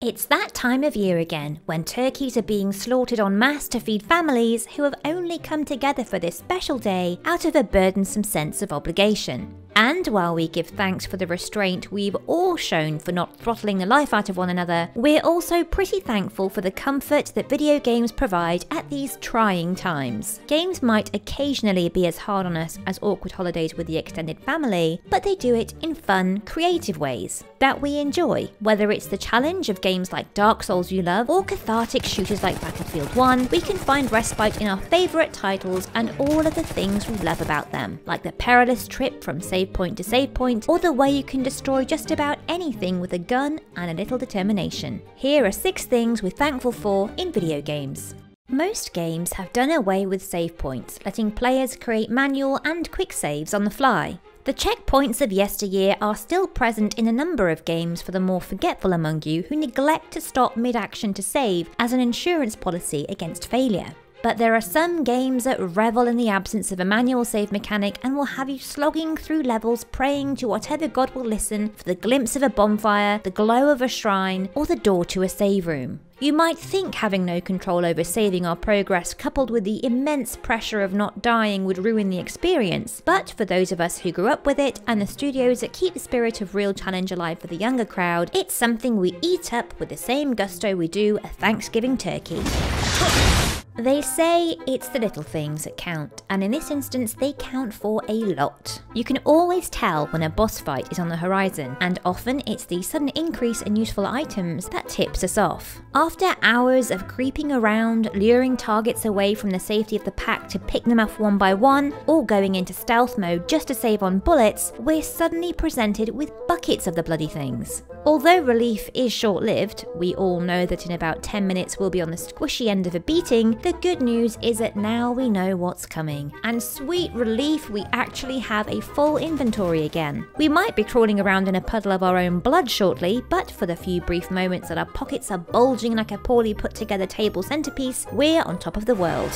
It's that time of year again, when turkeys are being slaughtered en masse to feed families who have only come together for this special day out of a burdensome sense of obligation. And while we give thanks for the restraint we've all shown for not throttling the life out of one another, we're also pretty thankful for the comfort that video games provide at these trying times. Games might occasionally be as hard on us as awkward holidays with the extended family, but they do it in fun, creative ways that we enjoy. Whether it's the challenge of games like Dark Souls you love, or cathartic shooters like Battlefield 1, we can find respite in our favourite titles and all of the things we love about them, like the perilous trip from save point to save point, or the way you can destroy just about anything with a gun and a little determination. Here are 6 things we're thankful for in video games. Most games have done away with save points, letting players create manual and quick saves on the fly. The checkpoints of yesteryear are still present in a number of games for the more forgetful among you who neglect to stop mid-action to save as an insurance policy against failure. But there are some games that revel in the absence of a manual save mechanic and will have you slogging through levels praying to whatever god will listen for the glimpse of a bonfire, the glow of a shrine, or the door to a save room. You might think having no control over saving our progress coupled with the immense pressure of not dying would ruin the experience, but for those of us who grew up with it and the studios that keep the spirit of real challenge alive for the younger crowd, it's something we eat up with the same gusto we do a Thanksgiving turkey. They say it's the little things that count, and in this instance they count for a lot. You can always tell when a boss fight is on the horizon, and often it's the sudden increase in useful items that tips us off. After hours of creeping around, luring targets away from the safety of the pack to pick them off one by one, or going into stealth mode just to save on bullets, we're suddenly presented with buckets of the bloody things. Although relief is short-lived, we all know that in about 10 minutes we'll be on the squishy end of a beating, the good news is that now we know what's coming. And sweet relief, we actually have a full inventory again. We might be crawling around in a puddle of our own blood shortly, but for the few brief moments that our pockets are bulging like a poorly put together table centerpiece, we're on top of the world.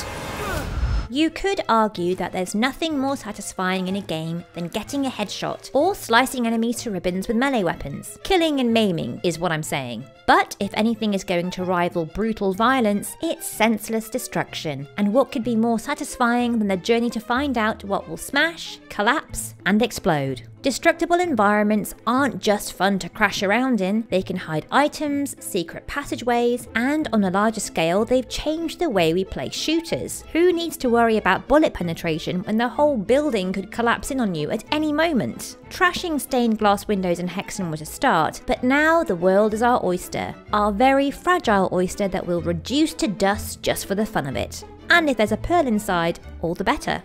You could argue that there's nothing more satisfying in a game than getting a headshot, or slicing enemies to ribbons with melee weapons. Killing and maiming is what I'm saying. But if anything is going to rival brutal violence, it's senseless destruction. And what could be more satisfying than the journey to find out what will smash, collapse, and explode? Destructible environments aren't just fun to crash around in, they can hide items, secret passageways, and on a larger scale they've changed the way we play shooters. Who needs to worry about bullet penetration when the whole building could collapse in on you at any moment? Trashing stained glass windows in Hexen was a start, but now the world is our oyster. Our very fragile oyster that will reduce to dust just for the fun of it. And if there's a pearl inside, all the better.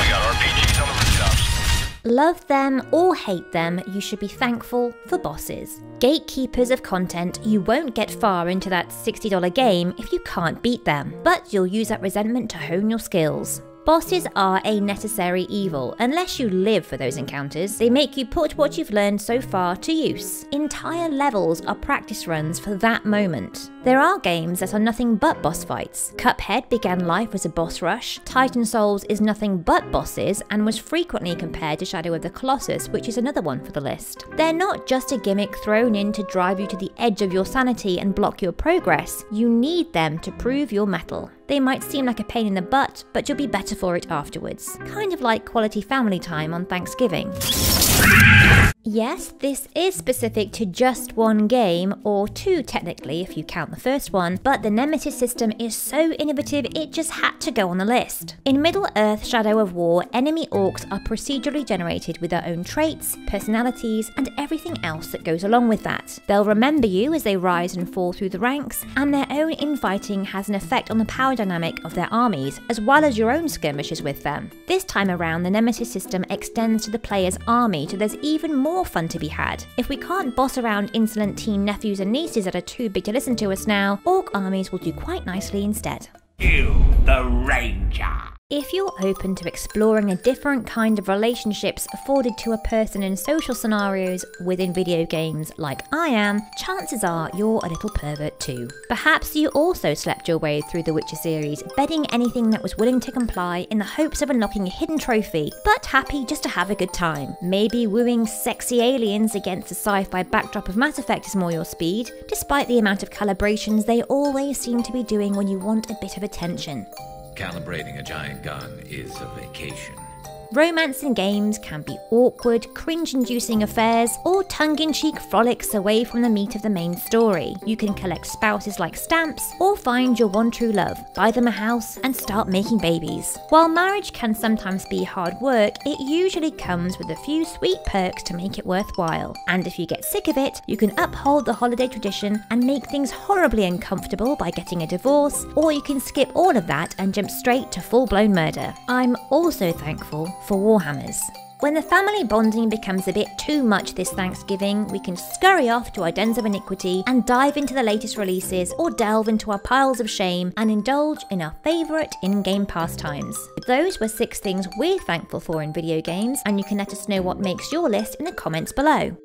We got RPGs on the rooftops. Love them or hate them, you should be thankful for bosses. Gatekeepers of content, you won't get far into that $60 game if you can't beat them, but you'll use that resentment to hone your skills. Bosses are a necessary evil, unless you live for those encounters. They make you put what you've learned so far to use. Entire levels are practice runs for that moment. There are games that are nothing but boss fights. Cuphead began life as a boss rush, Titan Souls is nothing but bosses and was frequently compared to Shadow of the Colossus, which is another one for the list. They're not just a gimmick thrown in to drive you to the edge of your sanity and block your progress, you need them to prove your mettle. They might seem like a pain in the butt, but you'll be better for it afterwards. Kind of like quality family time on Thanksgiving. Yes, this is specific to just one game, or 2 technically if you count the first one, but the Nemesis system is so innovative it just had to go on the list. In Middle-earth Shadow of War, enemy orcs are procedurally generated with their own traits, personalities, and everything else that goes along with that. They'll remember you as they rise and fall through the ranks, and their own infighting has an effect on the power dynamic of their armies, as well as your own skirmishes with them. This time around, the Nemesis system extends to the player's army, so there's even more fun to be had. If we can't boss around insolent teen nephews and nieces that are too big to listen to us now, orc armies will do quite nicely instead. You, the Ranger. If you're open to exploring a different kind of relationships afforded to a person in social scenarios within video games like I am, chances are you're a little pervert too. Perhaps you also slept your way through the Witcher series, bedding anything that was willing to comply in the hopes of unlocking a hidden trophy, but happy just to have a good time. Maybe wooing sexy aliens against the sci-fi backdrop of Mass Effect is more your speed, despite the amount of calibrations they always seem to be doing when you want a bit of attention. Calibrating a giant gun is a vacation. Romance in games can be awkward, cringe-inducing affairs, or tongue-in-cheek frolics away from the meat of the main story. You can collect spouses like stamps, or find your one true love, buy them a house, and start making babies. While marriage can sometimes be hard work, it usually comes with a few sweet perks to make it worthwhile. And if you get sick of it, you can uphold the holiday tradition and make things horribly uncomfortable by getting a divorce, or you can skip all of that and jump straight to full-blown murder. I'm also thankful for Warhammers. When the family bonding becomes a bit too much this Thanksgiving, we can scurry off to our dens of iniquity and dive into the latest releases, or delve into our piles of shame and indulge in our favourite in-game pastimes. Those were 6 things we're thankful for in video games, and you can let us know what makes your list in the comments below.